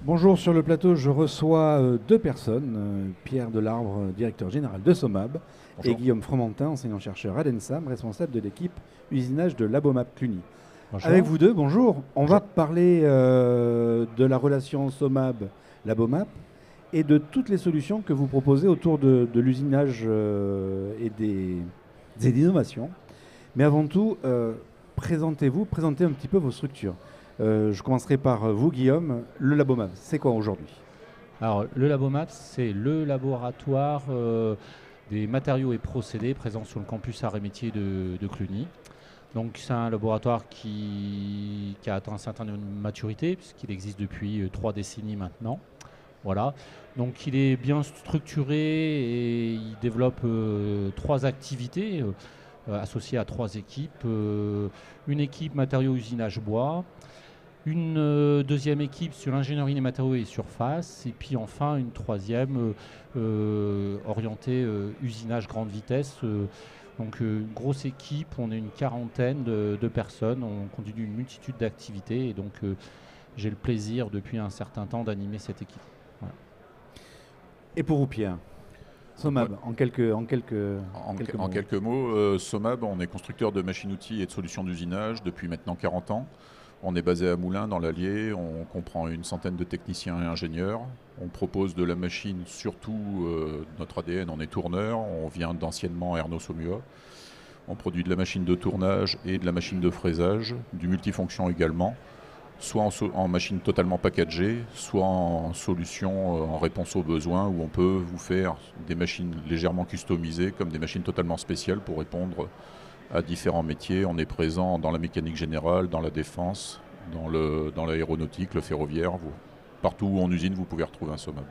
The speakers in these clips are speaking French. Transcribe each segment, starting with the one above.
Bonjour, sur le plateau, je reçois deux personnes, Pierre Delarbre, directeur général de SOMAB, et Bonjour. Guillaume Fromentin, enseignant-chercheur à l'ENSAM, responsable de l'équipe usinage de Labomap Cluny. Avec Bonjour. vous deux, bonjour. On va Bonjour. parler de la relation SOMAB-Labomap et de toutes les solutions que vous proposez autour de l'usinage et des innovations. Mais avant tout, présentez un petit peu vos structures. Je commencerai par vous, Guillaume. Le Labomap, c'est quoi aujourd'hui? Alors, le LaboMaps, c'est le laboratoire des matériaux et procédés présents sur le campus Arts et Métiers de Cluny. Donc, c'est un laboratoire qui a atteint un certain niveau de maturité, puisqu'il existe depuis 3 décennies maintenant. Voilà. Donc, il est bien structuré et il développe 3 activités associées à 3 équipes. Une équipe matériaux usinage bois, une deuxième équipe sur l'ingénierie des matériaux et surface, et puis enfin une troisième orientée usinage grande vitesse. Donc une grosse équipe, on est une quarantaine de personnes, on continue une multitude d'activités, et donc j'ai le plaisir depuis un certain temps d'animer cette équipe. Voilà. Et pour vous, Pierre, Moi, SOMAB, en quelques en mots. quelques mots, SOMAB, on est constructeur de machines-outils et de solutions d'usinage depuis maintenant 40 ans. On est basé à Moulins, dans l'Allier. On comprend une centaine de techniciens et ingénieurs. On propose de la machine, surtout notre ADN, on est tourneur. On vient d'anciennement Ernaud Saumua. On produit de la machine de tournage et de la machine de fraisage, du multifonction également, soit en machine totalement packagée, soit en solution en réponse aux besoins, où on peut vous faire des machines légèrement customisées comme des machines totalement spéciales pour répondre à différents métiers. On est présent dans la mécanique générale, dans la défense, dans l'aéronautique, le ferroviaire. Partout où on usine, vous pouvez retrouver un SOMAB.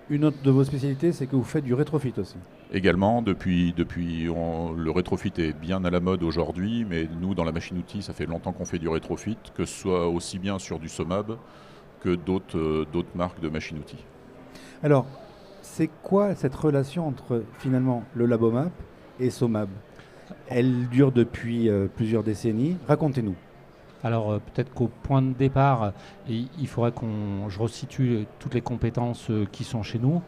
Une autre de vos spécialités, c'est que vous faites du rétrofit aussi. Également, le rétrofit est bien à la mode aujourd'hui, mais nous, dans la machine-outil, ça fait longtemps qu'on fait du rétrofit, que ce soit aussi bien sur du SOMAB que d'autres marques de machine-outils. Alors, c'est quoi cette relation entre finalement le Labomap et SOMAB? Elle dure depuis plusieurs décennies. Racontez-nous. Alors peut-être qu'au point de départ, il faudrait que je resitue toutes les compétences qui sont chez nous.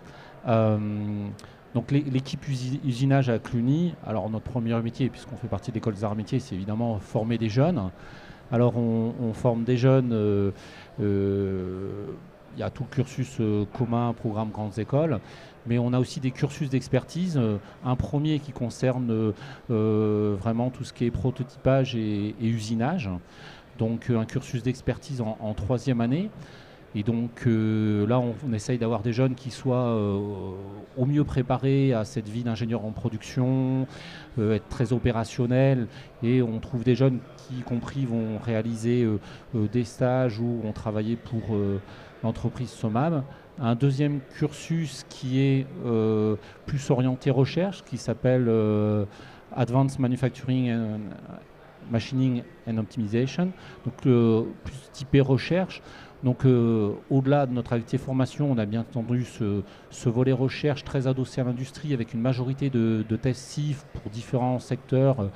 Euh, donc l'équipe usinage à Cluny, alors notre premier métier, puisqu'on fait partie de l'école des arts et métiers, c'est évidemment former des jeunes. Alors on forme des jeunes, il y a tout le cursus commun, programme grandes écoles, mais on a aussi des cursus d'expertise. Un premier qui concerne vraiment tout ce qui est prototypage et usinage. Donc un cursus d'expertise en 3e année. Et donc là, on essaye d'avoir des jeunes qui soient au mieux préparés à cette vie d'ingénieur en production, être très opérationnels. Et on trouve des jeunes qui, y compris, vont réaliser des stages ou vont travailler pour l'entreprise SOMAB. Un deuxième cursus qui est plus orienté recherche, qui s'appelle Advanced Manufacturing and Machining and Optimization, donc plus typé recherche. Donc au-delà de notre activité formation, on a bien entendu ce volet recherche très adossé à l'industrie, avec une majorité de tests CIF pour différents secteurs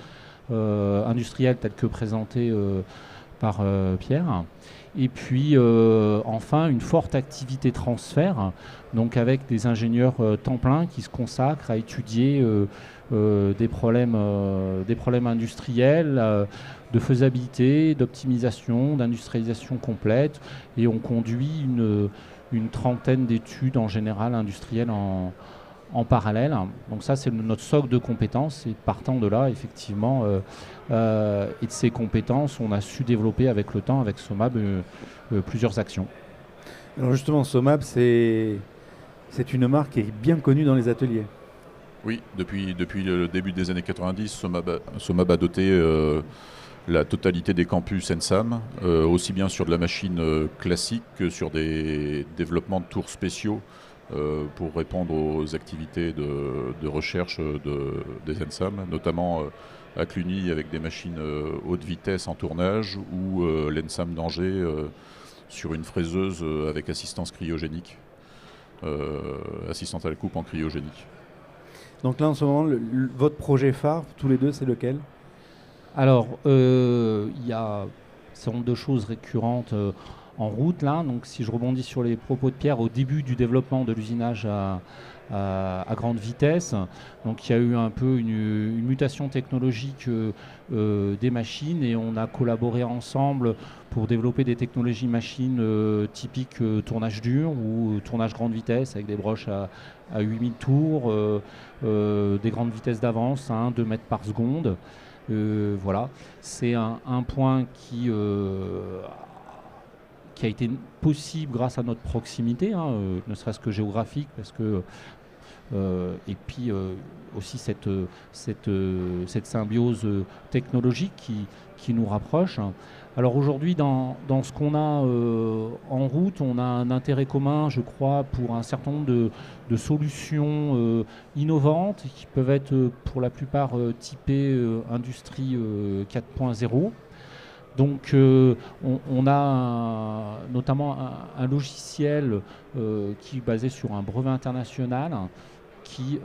industriels tels que présentés par Pierre. Et puis enfin une forte activité transfert, donc avec des ingénieurs temps plein qui se consacrent à étudier des problèmes industriels, de faisabilité, d'optimisation, d'industrialisation complète, et on conduit une trentaine d'études en général industrielles en parallèle. Donc ça, c'est notre socle de compétences, et partant de là, effectivement, et de ces compétences, on a su développer avec le temps, avec SOMAB, plusieurs actions. Alors justement, SOMAB, c'est une marque qui est bien connue dans les ateliers. Oui, depuis le début des années 90, SOMAB a doté la totalité des campus ENSAM, aussi bien sur de la machine classique que sur des développements de tours spéciaux pour répondre aux activités de recherche des ENSAM, notamment à Cluny avec des machines haute vitesse en tournage, ou l'ENSAM d'Angers sur une fraiseuse avec assistance cryogénique, assistance à la coupe en cryogénique. Donc là, en ce moment, votre projet phare, tous les deux, c'est lequel? Alors, il y a certain nombre de choses récurrentes en route là. Donc si je rebondis sur les propos de Pierre, au début du développement de l'usinage à grande vitesse, donc il y a eu un peu une mutation technologique des machines, et on a collaboré ensemble pour développer des technologies machines typiques tournage dur ou tournage grande vitesse avec des broches à 8000 tours, des grandes vitesses d'avance, 2 mètres par seconde. Voilà, c'est un point qui a été possible grâce à notre proximité, ne serait-ce que géographique, parce que et puis aussi cette symbiose technologique qui nous rapproche. Alors aujourd'hui, dans ce qu'on a en route, on a un intérêt commun, je crois, pour un certain nombre de solutions innovantes qui peuvent être pour la plupart typées industrie 4.0. Donc on a notamment un logiciel qui est basé sur un brevet international qui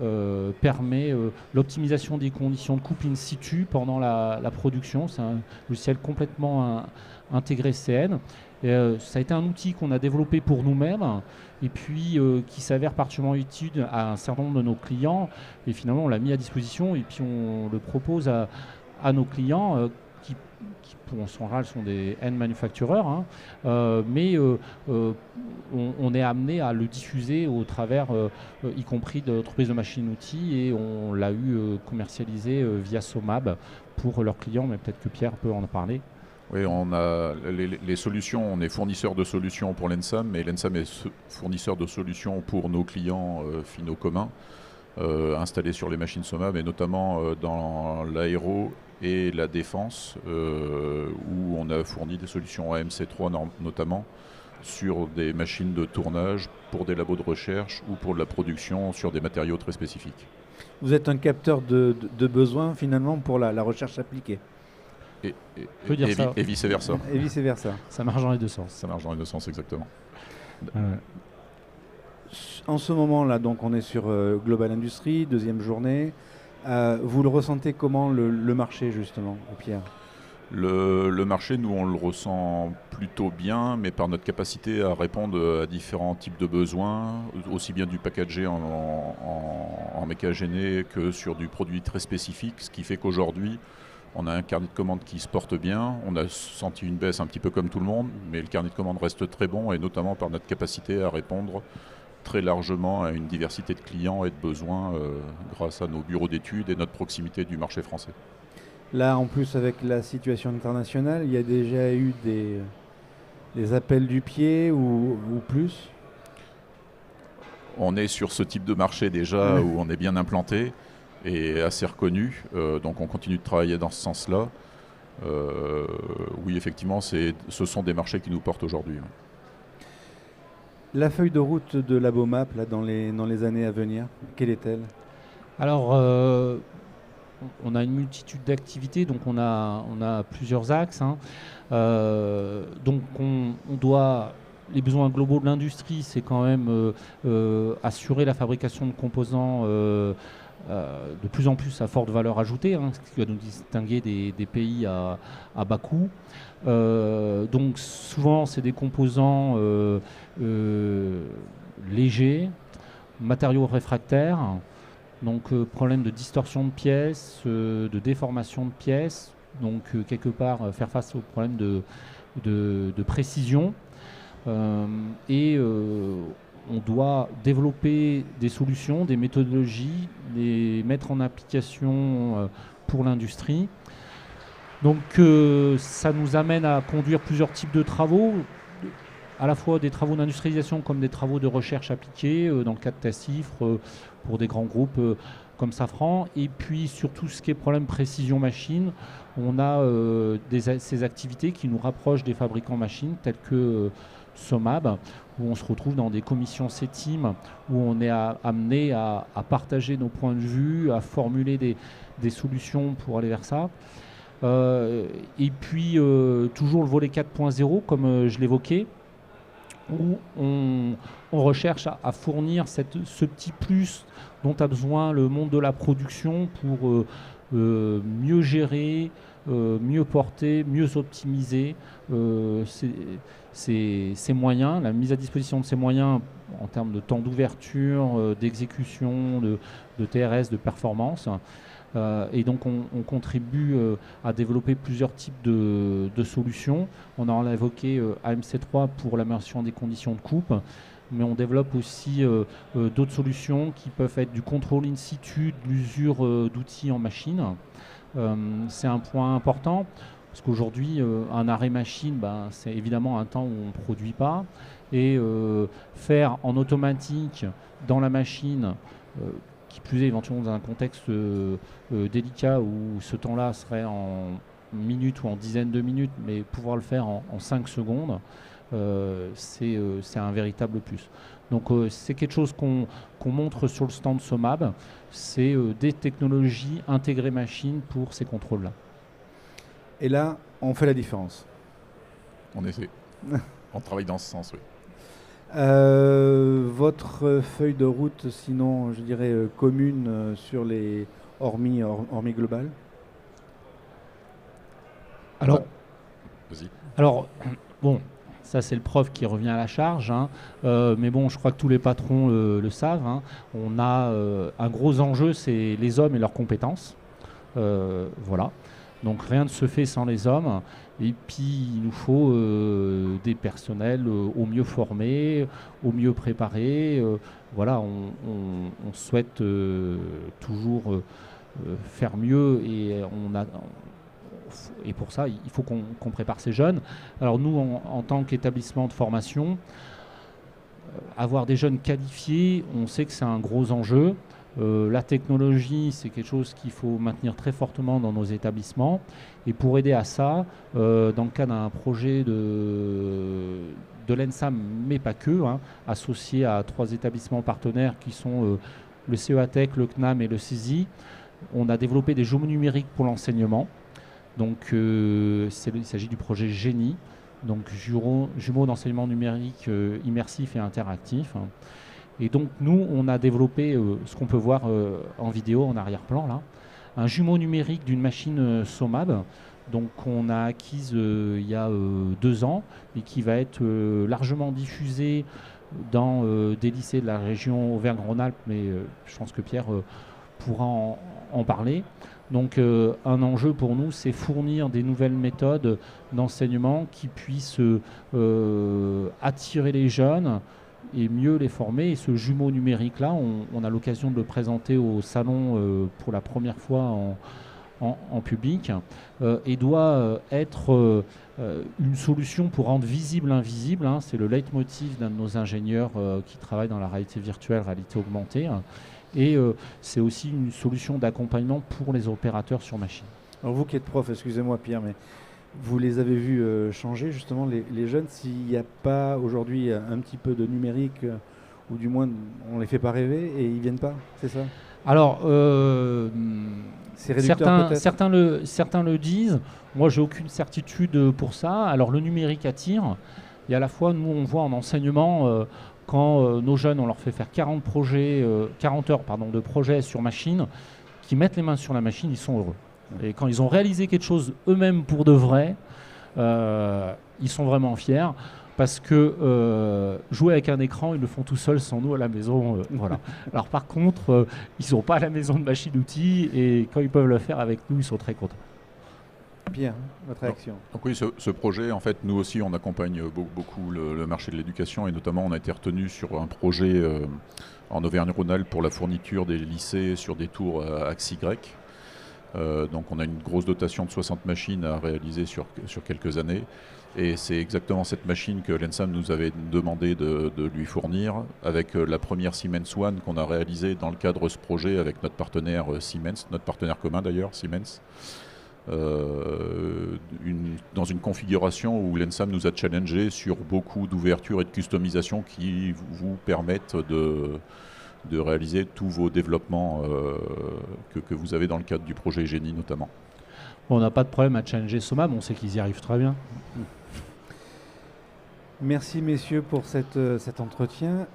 permet l'optimisation des conditions de coupe in situ pendant la production. C'est un logiciel complètement intégré CN. Ça a été un outil qu'on a développé pour nous-mêmes et puis qui s'avère particulièrement utile à un certain nombre de nos clients. Et finalement, on l'a mis à disposition et puis on le propose à nos clients qui en général sont des end manufacturers, mais on est amené à le diffuser au travers, y compris d'entreprises de machines-outils, et on l'a eu commercialisé via Somab pour leurs clients, mais peut-être que Pierre peut en parler. Oui, on a les solutions, on est fournisseur de solutions pour l'ENSAM, mais l'ENSAM est fournisseur de solutions pour nos clients finaux communs installés sur les machines Somab, et notamment dans l'aéro et la défense, où on a fourni des solutions AMC3 notamment sur des machines de tournage pour des labos de recherche ou pour de la production sur des matériaux très spécifiques. Vous êtes un capteur de besoins finalement pour la recherche appliquée. Et vice-versa. Et vice-versa. Ça marche dans les deux sens. Ça marche dans les deux sens, exactement. En ce moment-là, donc on est sur Global Industries, deuxième journée. Vous le ressentez comment le marché justement, Pierre ? Le marché, nous on le ressent plutôt bien, mais par notre capacité à répondre à différents types de besoins, aussi bien du packagé en mécagéné que sur du produit très spécifique, ce qui fait qu'aujourd'hui on a un carnet de commandes qui se porte bien. On a senti une baisse un petit peu comme tout le monde, mais le carnet de commandes reste très bon, et notamment par notre capacité à répondre très largement à une diversité de clients et de besoins grâce à nos bureaux d'études et notre proximité du marché français. Là, en plus, avec la situation internationale, il y a déjà eu des appels du pied ou plus ? On est sur ce type de marché déjà où on est bien implanté et assez reconnu, donc on continue de travailler dans ce sens-là. Oui, effectivement, ce sont des marchés qui nous portent aujourd'hui. La feuille de route de Labomap là, dans les années à venir, quelle est-elle ? Alors, on a une multitude d'activités, donc on a plusieurs axes. Donc on doit... Les besoins globaux de l'industrie, c'est quand même assurer la fabrication de composants de plus en plus à forte valeur ajoutée, ce qui va nous distinguer des pays à bas coût. Donc souvent c'est des composants légers, matériaux réfractaires, donc problème de distorsion de pièces, de déformation de pièces, donc quelque part faire face au problème de précision. On doit développer des solutions, des méthodologies, les mettre en application pour l'industrie. Donc ça nous amène à conduire plusieurs types de travaux, à la fois des travaux d'industrialisation comme des travaux de recherche appliquée, dans le cas de Tacifre, pour des grands groupes comme Safran. Et puis sur tout ce qui est problème précision machine, on a ces activités qui nous rapprochent des fabricants machines tels que Somab, où on se retrouve dans des commissions CETIM, où on est amené à partager nos points de vue, à formuler des solutions pour aller vers ça. Et puis toujours le volet 4.0, comme je l'évoquais, où on recherche à fournir ce petit plus dont a besoin le monde de la production pour mieux gérer, mieux porter, mieux optimiser ces moyens, la mise à disposition de ces moyens en termes de temps d'ouverture, d'exécution, de TRS, de performance. Et donc on contribue à développer plusieurs types de solutions. On a évoqué AMC3 pour l'amélioration des conditions de coupe, mais on développe aussi d'autres solutions qui peuvent être du contrôle in situ, de l'usure d'outils en machine. C'est un point important, parce qu'aujourd'hui, un arrêt machine, c'est évidemment un temps où on ne produit pas. Et faire en automatique dans la machine, qui plus est éventuellement dans un contexte délicat où ce temps-là serait en minutes ou en dizaines de minutes, mais pouvoir le faire en 5 secondes, c'est un véritable plus. Donc c'est quelque chose qu'on montre sur le stand SOMAB, c'est des technologies intégrées machine pour ces contrôles-là. Et là, on fait la différence. On essaie. On travaille dans ce sens, oui. Votre feuille de route, sinon, je dirais commune sur les hormis global. Alors, vas-y. Alors, bon, ça c'est le prof qui revient à la charge, hein. Mais bon, je crois que tous les patrons le savent, hein. On a un gros enjeu, c'est les hommes et leurs compétences. Voilà. Donc rien ne se fait sans les hommes. Et puis il nous faut des personnels au mieux formés, au mieux préparés. Voilà, on souhaite toujours faire mieux et pour ça, il faut qu'on prépare ces jeunes. Alors nous, en tant qu'établissement de formation, avoir des jeunes qualifiés, on sait que c'est un gros enjeu. La technologie, c'est quelque chose qu'il faut maintenir très fortement dans nos établissements. Et pour aider à ça, dans le cadre d'un projet de l'ENSAM, mais pas que, hein, associé à 3 établissements partenaires qui sont le CEATEC, le CNAM et le CESI, on a développé des jumeaux numériques pour l'enseignement. Donc il s'agit du projet GENI, donc jumeaux d'enseignement numérique immersif et interactif. Et donc nous, on a développé ce qu'on peut voir en vidéo en arrière-plan là, un jumeau numérique d'une machine SOMAB, donc on a acquise il y a 2 ans et qui va être largement diffusé dans des lycées de la région Auvergne-Rhône-Alpes, mais je pense que Pierre pourra en parler. Donc un enjeu pour nous, c'est fournir des nouvelles méthodes d'enseignement qui puissent attirer les jeunes et mieux les former. Et ce jumeau numérique-là, on a l'occasion de le présenter au salon pour la première fois en public et doit être une solution pour rendre visible l'invisible, hein. C'est le leitmotiv d'un de nos ingénieurs qui travaille dans la réalité virtuelle, réalité augmentée. Et c'est aussi une solution d'accompagnement pour les opérateurs sur machine. Alors vous qui êtes prof, excusez-moi Pierre, mais vous les avez vus changer justement les jeunes, s'il n'y a pas aujourd'hui un petit peu de numérique, ou du moins on ne les fait pas rêver et ils ne viennent pas, c'est ça? Alors, c'est réducteur peut-être. certains le disent, moi j'ai aucune certitude pour ça. Alors le numérique attire, et à la fois nous on voit en enseignement quand nos jeunes, on leur fait faire 40 heures de projets sur machine, qui mettent les mains sur la machine, ils sont heureux. Et quand ils ont réalisé quelque chose eux-mêmes pour de vrai, ils sont vraiment fiers, parce que jouer avec un écran, ils le font tout seuls sans nous à la maison. Voilà. Alors par contre, ils n'ont pas à la maison de machine d'outils, et quand ils peuvent le faire avec nous, ils sont très contents. Pierre, votre réaction? Donc oui, ce projet, en fait, nous aussi, on accompagne beaucoup le marché de l'éducation, et notamment, on a été retenu sur un projet en Auvergne-Rhône-Alpes pour la fourniture des lycées sur des tours axe Y. Donc on a une grosse dotation de 60 machines à réaliser sur quelques années. Et c'est exactement cette machine que l'ENSAM nous avait demandé de lui fournir, avec la première Siemens One qu'on a réalisée dans le cadre de ce projet avec notre partenaire Siemens, notre partenaire commun d'ailleurs, Siemens. Dans une configuration où l'ENSAM nous a challengé sur beaucoup d'ouverture et de customisation qui vous permettent de réaliser tous vos développements que vous avez dans le cadre du projet GENI notamment. Bon, on n'a pas de problème à challenger SOMAB, on sait qu'ils y arrivent très bien. Merci messieurs pour cet entretien.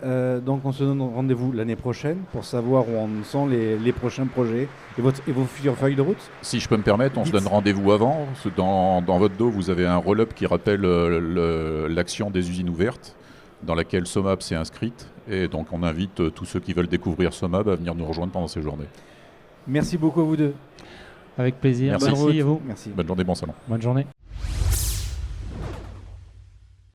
Donc on se donne rendez-vous l'année prochaine pour savoir où en sont les prochains projets et vos futures feuilles de route. Si je peux me permettre, on se donne rendez-vous avant. Dans votre dos, vous avez un roll-up qui rappelle l'action des usines ouvertes, dans laquelle SOMAB s'est inscrite. Et donc on invite tous ceux qui veulent découvrir SOMAB à venir nous rejoindre pendant ces journées. Merci beaucoup à vous deux. Avec plaisir. Merci. Merci à vous. Merci. Bonne journée, bon salon. Bonne journée.